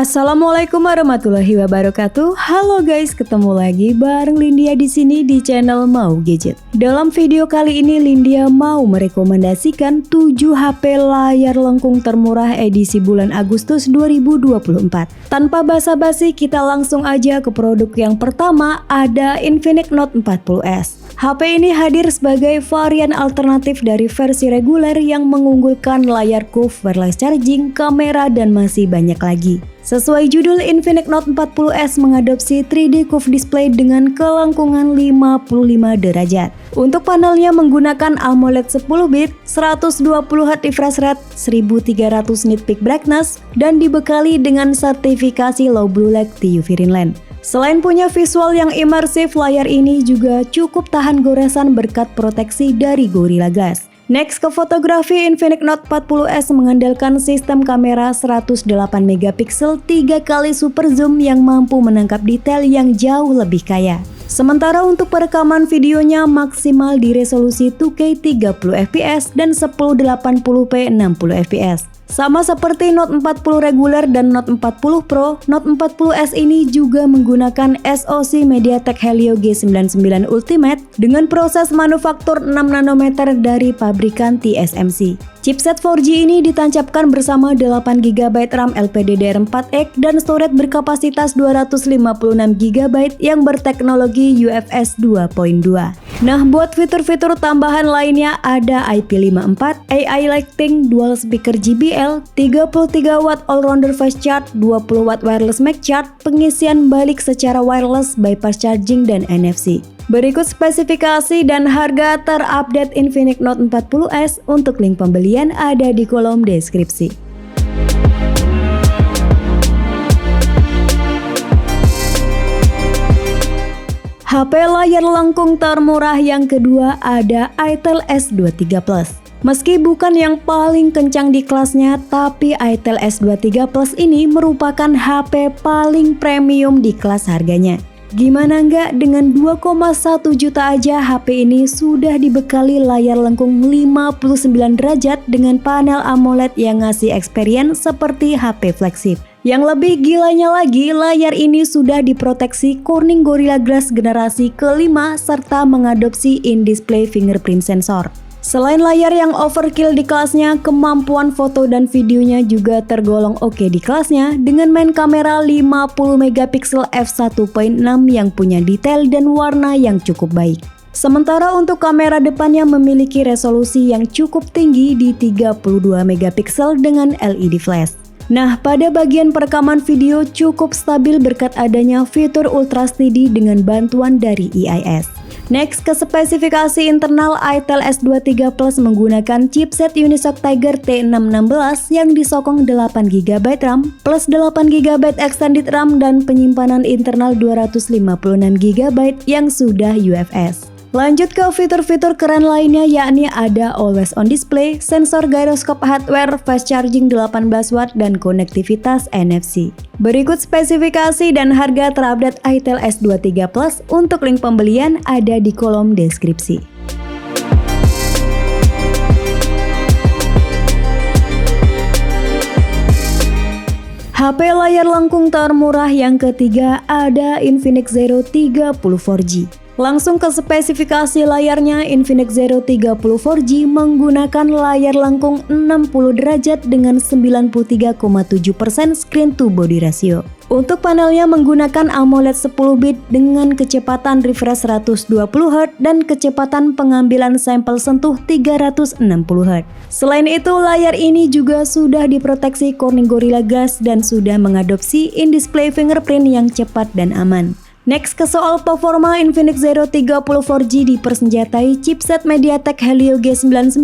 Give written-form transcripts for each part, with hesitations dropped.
Assalamualaikum warahmatullahi wabarakatuh. Halo guys, ketemu lagi bareng Lindia di sini di channel Mau Gadget. Dalam video kali ini Lindia mau merekomendasikan 7 HP layar lengkung termurah edisi bulan Agustus 2024. Tanpa basa-basi, kita langsung aja ke produk yang pertama, ada Infinix Note 40s. HP ini hadir sebagai varian alternatif dari versi reguler yang mengunggulkan layar curve, wireless charging, kamera, dan masih banyak lagi. Sesuai judul, Infinix Note 40s mengadopsi 3D curve display dengan kelengkungan 55 derajat. Untuk panelnya menggunakan AMOLED 10 bit, 120Hz refresh rate, 1300 nit peak brightness, dan dibekali dengan sertifikasi low blue light TUV Greenland. Selain punya visual yang imersif, layar ini juga cukup tahan goresan berkat proteksi dari Gorilla Glass. Next ke fotografi, Infinix Note 40s mengandalkan sistem kamera 108MP 3x super zoom yang mampu menangkap detail yang jauh lebih kaya. Sementara untuk perekaman videonya maksimal di resolusi 2K 30fps dan 1080p 60fps. Sama seperti Note 40 reguler dan Note 40 Pro, Note 40s ini juga menggunakan SoC MediaTek Helio G99 Ultimate dengan proses manufaktur 6nm dari pabrikan TSMC. Chipset 4G ini ditancapkan bersama 8GB RAM LPDDR4X dan storage berkapasitas 256GB yang berteknologi UFS 2.2. Nah, buat fitur-fitur tambahan lainnya ada IP54, AI Lighting, Dual Speaker JBL, 33W All-Rounder Fast Charge, 20W Wireless Max Charge, pengisian balik secara wireless, bypass charging, dan NFC. Berikut spesifikasi dan harga terupdate Infinix Note 40s. Untuk link pembelian ada di kolom deskripsi. HP layar lengkung termurah yang kedua ada Itel S23 Plus. Meski bukan yang paling kencang di kelasnya, tapi Itel S23 Plus ini merupakan HP paling premium di kelas harganya. Gimana enggak, dengan 2,1 juta aja HP ini sudah dibekali layar lengkung 59 derajat dengan panel AMOLED yang ngasih experience seperti HP flagship. Yang lebih gilanya lagi, layar ini sudah diproteksi Corning Gorilla Glass generasi kelima serta mengadopsi in-display fingerprint sensor. Selain layar yang overkill di kelasnya, kemampuan foto dan videonya juga tergolong oke di kelasnya dengan main kamera 50MP f1.6 yang punya detail dan warna yang cukup baik. Sementara untuk kamera depannya memiliki resolusi yang cukup tinggi di 32MP dengan LED flash. Nah, pada bagian perekaman video cukup stabil berkat adanya fitur Ultra HD dengan bantuan dari EIS. Next ke spesifikasi internal, Itel S23 Plus menggunakan chipset Unisoc Tiger T616 yang disokong 8GB RAM plus 8GB extended RAM dan penyimpanan internal 256GB yang sudah UFS. Lanjut ke fitur-fitur keren lainnya, yakni ada Always On Display, sensor gyroscope hardware, fast charging 18W, dan konektivitas NFC. Berikut spesifikasi dan harga terupdate Itel S23 Plus. Untuk link pembelian ada di kolom deskripsi. HP layar lengkung termurah yang ketiga ada Infinix Zero 30 4G. Langsung ke spesifikasi layarnya, Infinix Zero 30 4G menggunakan layar lengkung 60 derajat dengan 93,7% screen to body ratio. Untuk panelnya menggunakan AMOLED 10 bit dengan kecepatan refresh 120Hz dan kecepatan pengambilan sampel sentuh 360Hz. Selain itu, layar ini juga sudah diproteksi Corning Gorilla Glass dan sudah mengadopsi in-display fingerprint yang cepat dan aman. Next ke soal performa, Infinix Zero 30 4G dipersenjatai chipset MediaTek Helio G99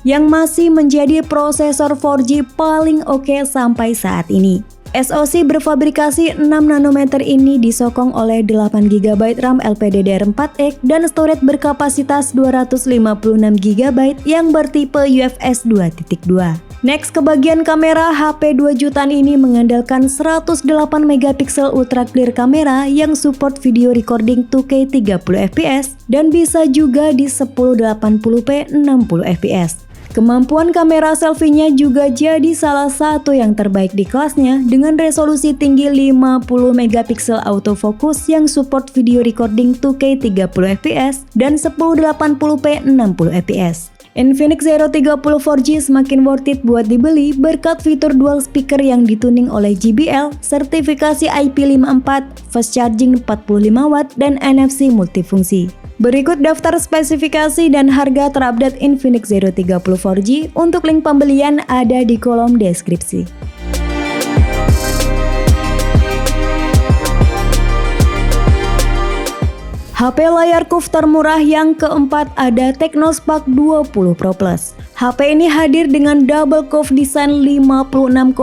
yang masih menjadi prosesor 4G paling oke sampai saat ini. SoC berfabrikasi 6nm ini disokong oleh 8GB RAM LPDDR4X dan storage berkapasitas 256GB yang bertipe UFS 2.2. Next ke bagian kamera, HP 2 jutaan ini mengandalkan 108MP ultra clear kamera yang support video recording 2K 30fps dan bisa juga di 1080p 60fps. Kemampuan kamera selfie-nya juga jadi salah satu yang terbaik di kelasnya dengan resolusi tinggi 50 megapiksel autofocus yang support video recording 2K 30fps dan 1080p 60fps. Infinix Zero 30 4G semakin worth it buat dibeli berkat fitur dual speaker yang dituning oleh JBL, sertifikasi IP54, fast charging 45W, dan NFC multifungsi. Berikut daftar spesifikasi dan harga terupdate Infinix Zero 30 4G. Untuk link pembelian ada di kolom deskripsi. HP layar curve termurah yang keempat ada Technospark 20 Pro Plus. HP ini hadir dengan double curve design 56,5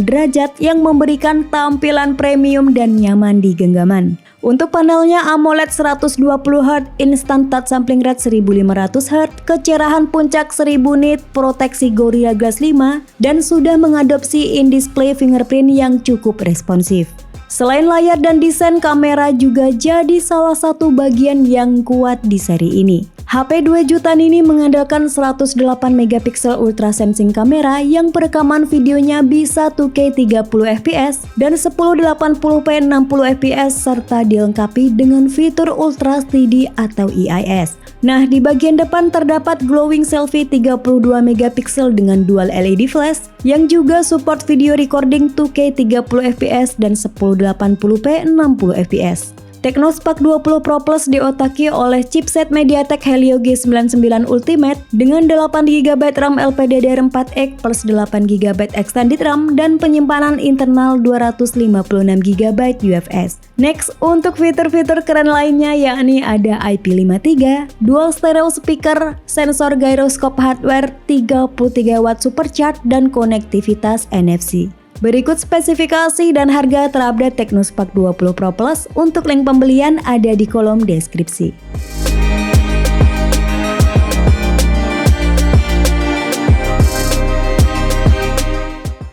derajat yang memberikan tampilan premium dan nyaman di genggaman. Untuk panelnya AMOLED 120Hz, Instant Touch Sampling Rate 1500Hz, kecerahan puncak 1000 nit, proteksi Gorilla Glass 5, dan sudah mengadopsi in-display fingerprint yang cukup responsif. Selain layar dan desain, kamera juga jadi salah satu bagian yang kuat di seri ini. HP 2 jutaan ini mengandalkan 108 megapiksel ultra sensing kamera yang perekaman videonya bisa 2K 30fps dan 1080p 60fps serta dilengkapi dengan fitur Ultra 3D atau EIS. Nah, di bagian depan terdapat glowing selfie 32 megapiksel dengan dual LED flash yang juga support video recording 2K 30fps dan 1080p 60fps. Technospark 20 Pro Plus diotaki oleh chipset MediaTek Helio G99 Ultimate dengan 8GB RAM LPDDR4X plus 8GB extended RAM dan penyimpanan internal 256GB UFS. Next, untuk fitur-fitur keren lainnya yakni ada IP53, dual stereo speaker, sensor gyroscope hardware, 33W supercharge, dan konektivitas NFC. Berikut spesifikasi dan harga terupdate Technospark 20 Pro Plus. Untuk link pembelian ada di kolom deskripsi.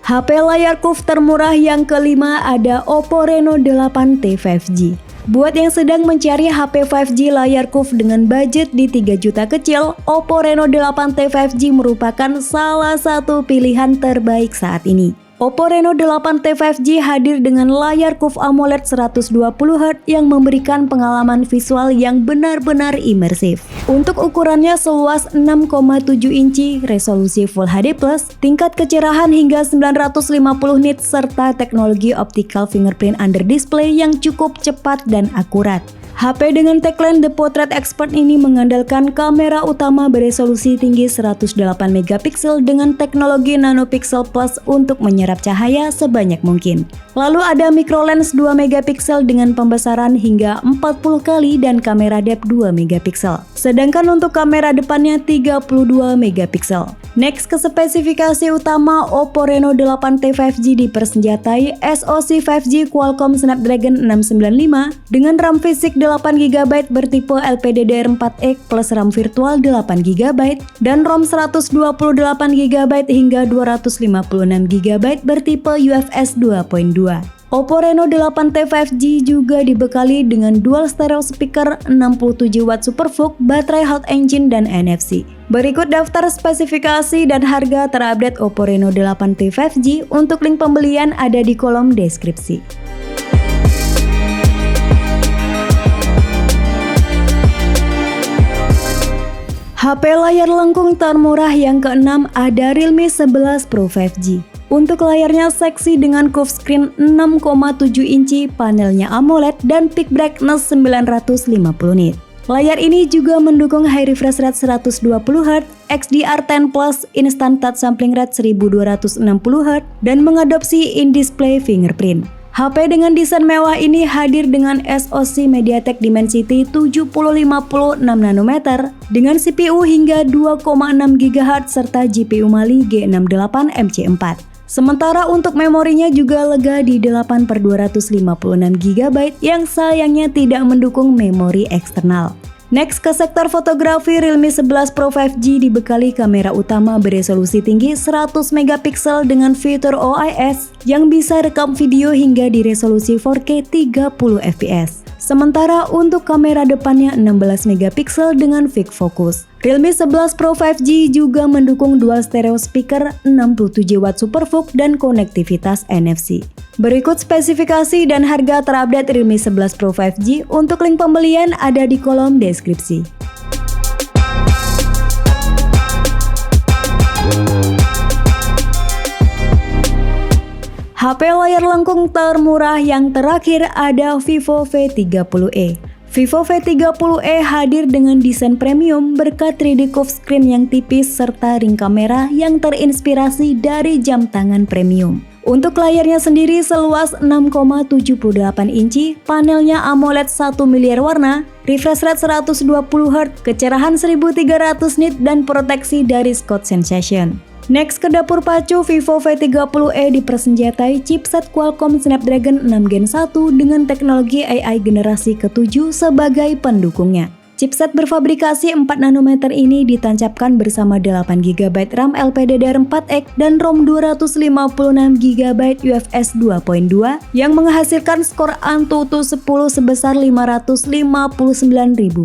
HP layar curve termurah yang kelima ada Oppo Reno 8T 5G. Buat yang sedang mencari HP 5G layar curve dengan budget di 3 juta kecil, Oppo Reno 8T 5G merupakan salah satu pilihan terbaik saat ini. Oppo Reno 8T 5G hadir dengan layar curve AMOLED 120Hz yang memberikan pengalaman visual yang benar-benar imersif. Untuk ukurannya seluas 6,7 inci, resolusi Full HD+, tingkat kecerahan hingga 950 nit, serta teknologi optical fingerprint under display yang cukup cepat dan akurat. HP dengan tagline The Portrait Expert ini mengandalkan kamera utama beresolusi tinggi 108 megapiksel dengan teknologi nanopixel plus untuk menyerap cahaya sebanyak mungkin. Lalu ada micro lens 2 megapiksel dengan pembesaran hingga 40 kali dan kamera depth 2 megapiksel. Sedangkan untuk kamera depannya 32 megapiksel. Next, ke spesifikasi utama, Oppo Reno 8T 5G dipersenjatai SoC 5G Qualcomm Snapdragon 695 dengan RAM fisik 8GB bertipe LPDDR4X plus RAM virtual 8GB dan ROM 128GB hingga 256GB bertipe UFS 2.2. Oppo Reno 8T 5G juga dibekali dengan dual stereo speaker, 67W SuperVOOC, baterai hot engine, dan NFC. Berikut daftar spesifikasi dan harga terupdate Oppo Reno 8T 5G. Untuk link pembelian ada di kolom deskripsi. HP layar lengkung termurah yang keenam ada Realme 11 Pro 5G. Untuk layarnya seksi dengan curved screen 6,7 inci, panelnya AMOLED, dan peak brightness 950 nit. Layar ini juga mendukung high refresh rate 120Hz, XDR10+, Instant Touch Sampling Rate 1260Hz, dan mengadopsi in-display fingerprint. HP dengan desain mewah ini hadir dengan SoC MediaTek Dimensity 7050 6nm dengan CPU hingga 2,6 GHz serta GPU Mali G68 MC4. Sementara untuk memorinya juga lega di 8/256GB yang sayangnya tidak mendukung memori eksternal. Next, ke sektor fotografi, Realme 11 Pro 5G dibekali kamera utama beresolusi tinggi 100 megapiksel dengan fitur OIS yang bisa rekam video hingga di resolusi 4K 30fps. Sementara untuk kamera depannya 16 megapiksel dengan fixed focus. Realme 11 Pro 5G juga mendukung dual stereo speaker, 67 watt SuperVOOC dan konektivitas NFC. Berikut spesifikasi dan harga terupdate Realme 11 Pro 5G. Untuk link pembelian ada di kolom deskripsi. HP layar lengkung termurah yang terakhir ada Vivo V30e. Vivo V30e hadir dengan desain premium berkat 3D curved screen yang tipis serta ring kamera yang terinspirasi dari jam tangan premium. Untuk layarnya sendiri seluas 6,78 inci, panelnya AMOLED 1 miliar warna, refresh rate 120 Hz, kecerahan 1300 nit dan proteksi dari Scotch Sensation. Next ke dapur pacu, Vivo V30e dipersenjatai chipset Qualcomm Snapdragon 6 Gen 1 dengan teknologi AI generasi ke-7 sebagai pendukungnya. Chipset berfabrikasi 4 nanometer ini ditancapkan bersama 8 GB RAM LPDDR4X dan ROM 256 GB UFS 2.2 yang menghasilkan skor Antutu 10 sebesar 559.000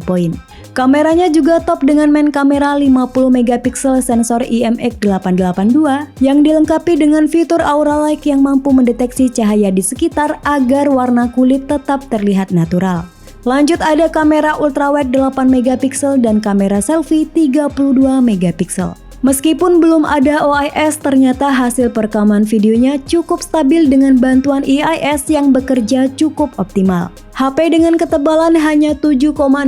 poin. Kameranya juga top dengan main kamera 50 megapiksel sensor IMX882 yang dilengkapi dengan fitur Aura Light yang mampu mendeteksi cahaya di sekitar agar warna kulit tetap terlihat natural. Lanjut ada kamera ultrawide 8 megapiksel dan kamera selfie 32 megapiksel. Meskipun belum ada OIS, ternyata hasil perekaman videonya cukup stabil dengan bantuan IIS yang bekerja cukup optimal. HP dengan ketebalan hanya 7,65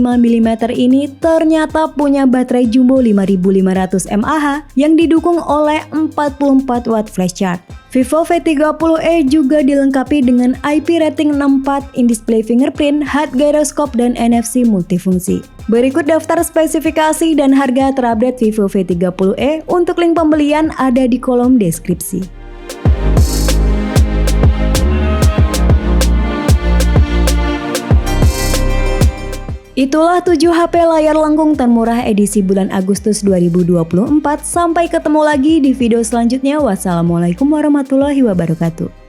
mm ini ternyata punya baterai jumbo 5500 mAh yang didukung oleh 44 watt flash charge. Vivo V30e juga dilengkapi dengan IP rating 64, in-display fingerprint, HUD gyroscope, dan NFC multifungsi. Berikut daftar spesifikasi dan harga terupdate Vivo V30e. Untuk link pembelian ada di kolom deskripsi. Itulah 7 HP layar lengkung termurah edisi bulan Agustus 2024. Sampai ketemu lagi di video selanjutnya. Wassalamualaikum warahmatullahi wabarakatuh.